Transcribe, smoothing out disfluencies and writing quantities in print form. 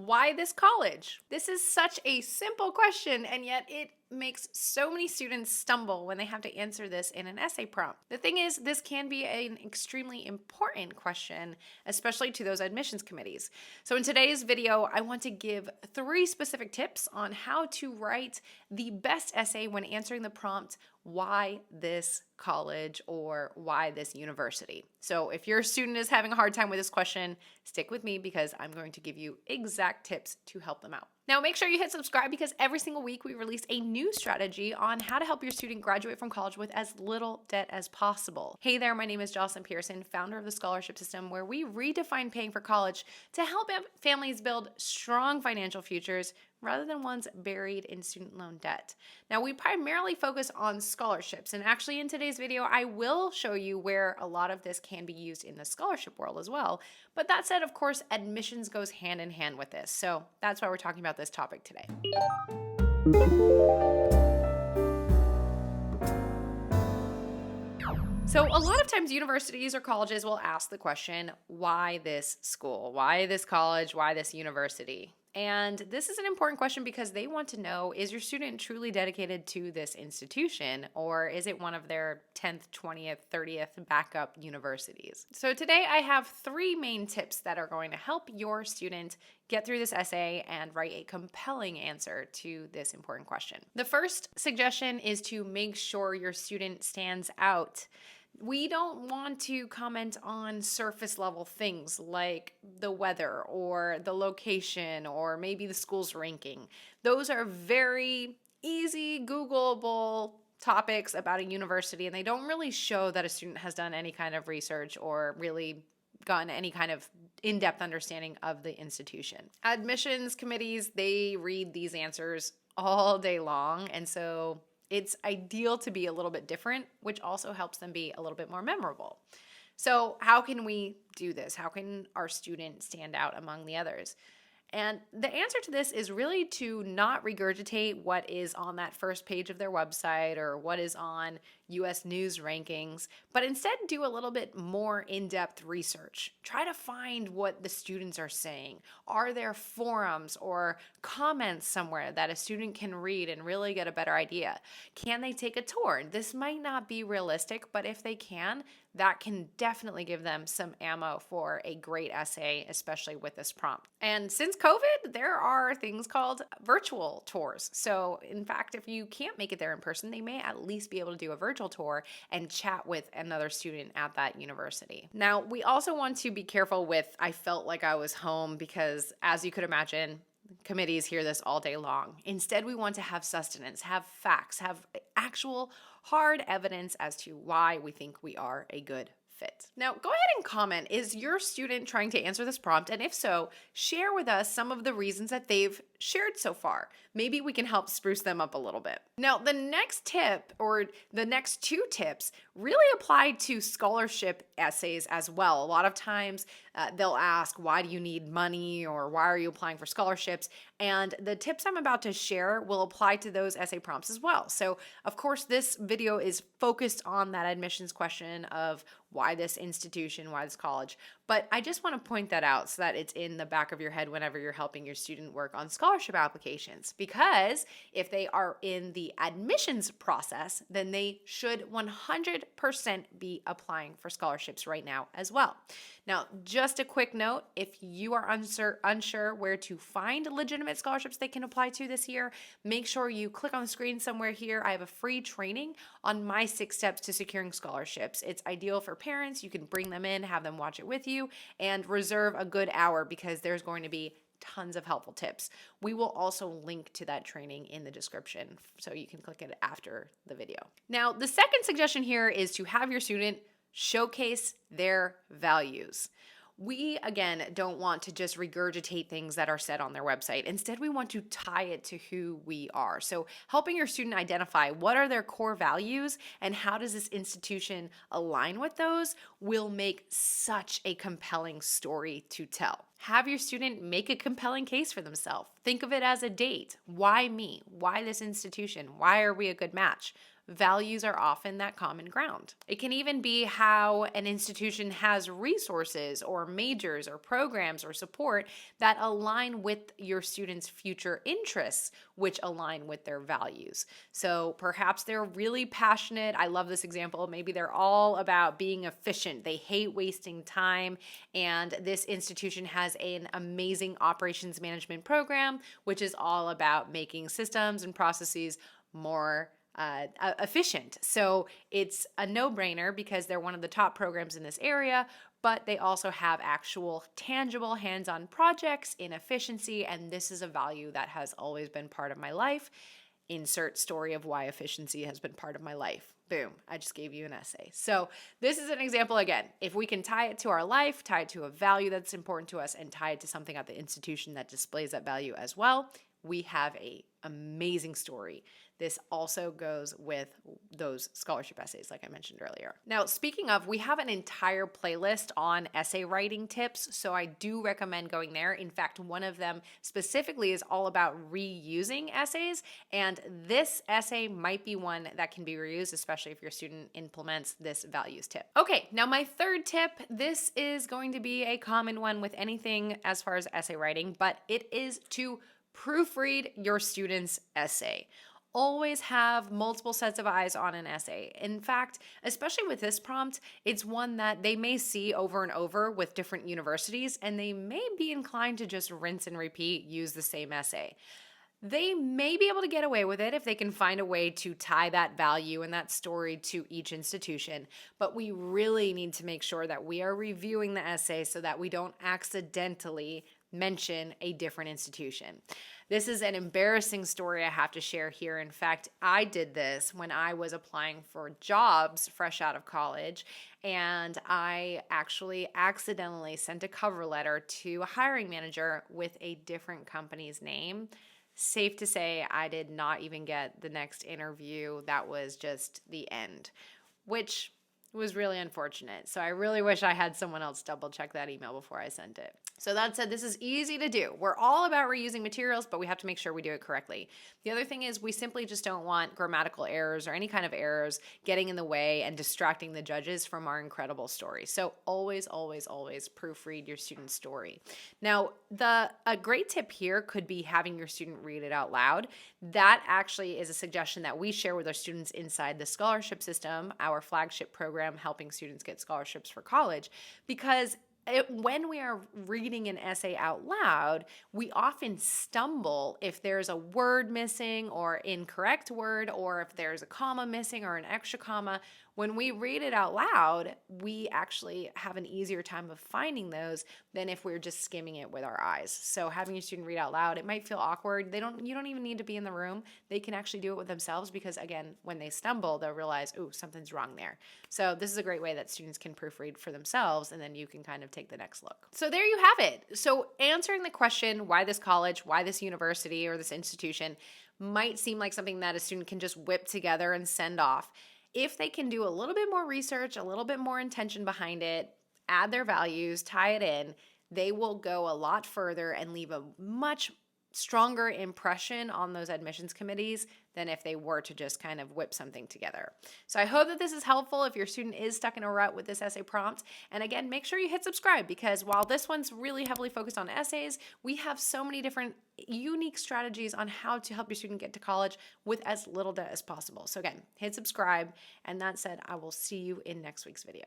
Why this college? This is such a simple question, and yet it makes so many students stumble when they have to answer this in an essay prompt. The thing is, this can be an extremely important question, especially to those admissions committees. So in today's video, I want to give 3 specific tips on how to write the best essay when answering the prompt, why this college or why this university? So if your student is having a hard time with this question, stick with me because I'm going to give you exact tips to help them out. Now make sure you hit subscribe because every single week we release a new strategy on how to help your student graduate from college with as little debt as possible. Hey there, my name is Jocelyn Pearson, founder of the Scholarship System, where we redefine paying for college to help families build strong financial futures rather than ones buried in student loan debt. Now, we primarily focus on scholarships, and actually in today's video, I will show you where a lot of this can be used in the scholarship world as well. But that said, of course, admissions goes hand in hand with this, so that's why we're talking about this topic today. So a lot of times universities or colleges will ask the question, why this school? Why this college? Why this university? And this is an important question because they want to know, is your student truly dedicated to this institution, or is it one of their 10th, 20th, 30th backup universities? So today I have 3 main tips that are going to help your student get through this essay and write a compelling answer to this important question. The first suggestion is to make sure your student stands out. We don't want to comment on surface level things like the weather or the location or maybe the school's ranking. Those are very easy, Googleable topics about a university, and they don't really show that a student has done any kind of research or really gotten any kind of in-depth understanding of the institution. Admissions committees, they read these answers all day long, and so it's ideal to be a little bit different, which also helps them be a little bit more memorable. So how can we do this? How can our student stand out among the others? And the answer to this is really to not regurgitate what is on that first page of their website or what is on US News rankings, but instead do a little bit more in-depth research. Try to find what the students are saying. Are there forums or comments somewhere that a student can read and really get a better idea? Can they take a tour? This might not be realistic, but if they can, that can definitely give them some ammo for a great essay, especially with this prompt. And since COVID, there are things called virtual tours. So in fact, if you can't make it there in person, they may at least be able to do a virtual tour and chat with another student at that university. Now, we also want to be careful with, I felt like I was home, because as you could imagine, committees hear this all day long. Instead, we want to have sustenance, have facts, have actual hard evidence as to why we think we are a good fit. Now, go ahead and comment, is your student trying to answer this prompt? And if so, share with us some of the reasons that they've shared so far. Maybe we can help spruce them up a little bit. Now, the next tip, or the next 2 tips, really apply to scholarship essays as well. A lot of times they'll ask, why do you need money, or why are you applying for scholarships? And the tips I'm about to share will apply to those essay prompts as well. So of course, this video is focused on that admissions question of why this institution, why this college. But I just want to point that out so that it's in the back of your head whenever you're helping your student work on scholarship applications. Because if they are in the admissions process, then they should 100% be applying for scholarships right now as well. Now, just a quick note, if you are unsure where to find legitimate scholarships they can apply to this year, make sure you click on the screen somewhere here. I have a free training on my 6 steps to securing scholarships. It's ideal for parents. You can bring them in, have them watch it with you, and reserve a good hour because there's going to be tons of helpful tips. We will also link to that training in the description so you can click it after the video. Now, the second suggestion here is to have your student showcase their values. We, again, don't want to just regurgitate things that are said on their website. Instead, we want to tie it to who we are. So helping your student identify what are their core values and how does this institution align with those will make such a compelling story to tell. Have your student make a compelling case for themselves. Think of it as a date. Why me? Why this institution? Why are we a good match? values are often that common ground. It can even be how an institution has resources or majors or programs or support that align with your students' future interests, which align with their values. So perhaps they're really passionate. I love this example. Maybe they're all about being efficient. They hate wasting time. And this institution has an amazing operations management program, which is all about making systems and processes more efficient. So it's a no-brainer because they're one of the top programs in this area, but they also have actual tangible hands-on projects in efficiency, and this is a value that has always been part of my life. Insert story of why efficiency has been part of my life. Boom, I just gave you an essay. So this is an example again. If we can tie it to our life, tie it to a value that's important to us, and tie it to something at the institution that displays that value as well, we have an amazing story. This also goes with those scholarship essays, like I mentioned earlier. Now, speaking of, we have an entire playlist on essay writing tips, so I do recommend going there. In fact, one of them specifically is all about reusing essays, and this essay might be one that can be reused, especially if your student implements this values tip. Okay, now my third tip, this is going to be a common one with anything as far as essay writing, but it is to proofread your student's essay. Always have multiple sets of eyes on an essay. In fact, especially with this prompt, it's one that they may see over and over with different universities, and they may be inclined to just rinse and repeat, use the same essay. They may be able to get away with it if they can find a way to tie that value and that story to each institution, but we really need to make sure that we are reviewing the essay so that we don't accidentally mention a different institution. This is an embarrassing story I have to share here. In fact, I did this when I was applying for jobs fresh out of college, and I actually accidentally sent a cover letter to a hiring manager with a different company's name. Safe to say, I did not even get the next interview. That was just the end, which was really unfortunate. So I really wish I had someone else double check that email before I sent it. So that said, this is easy to do. We're all about reusing materials, but we have to make sure we do it correctly. The other thing is we simply just don't want grammatical errors or any kind of errors getting in the way and distracting the judges from our incredible story. So always, always, always proofread your student's story. Now, a great tip here could be having your student read it out loud. That actually is a suggestion that we share with our students inside the scholarship system, our flagship program helping students get scholarships for college, because when we are reading an essay out loud, we often stumble if there's a word missing or incorrect word, or if there's a comma missing or an extra comma. When we read it out loud, we actually have an easier time of finding those than if we're just skimming it with our eyes. So having your student read out loud, it might feel awkward. You don't even need to be in the room. They can actually do it with themselves because, again, when they stumble, they'll realize, oh, something's wrong there. So this is a great way that students can proofread for themselves, and then you can kind of take the next look. So there you have it. So answering the question, why this college, why this university or this institution, might seem like something that a student can just whip together and send off. If they can do a little bit more research, a little bit more intention behind it, add their values, tie it in, they will go a lot further and leave a much stronger impression on those admissions committees than if they were to just kind of whip something together. So I hope that this is helpful if your student is stuck in a rut with this essay prompt. And again, make sure you hit subscribe, because while this one's really heavily focused on essays, we have so many different unique strategies on how to help your student get to college with as little debt as possible. So again, hit subscribe. And that said, I will see you in next week's video.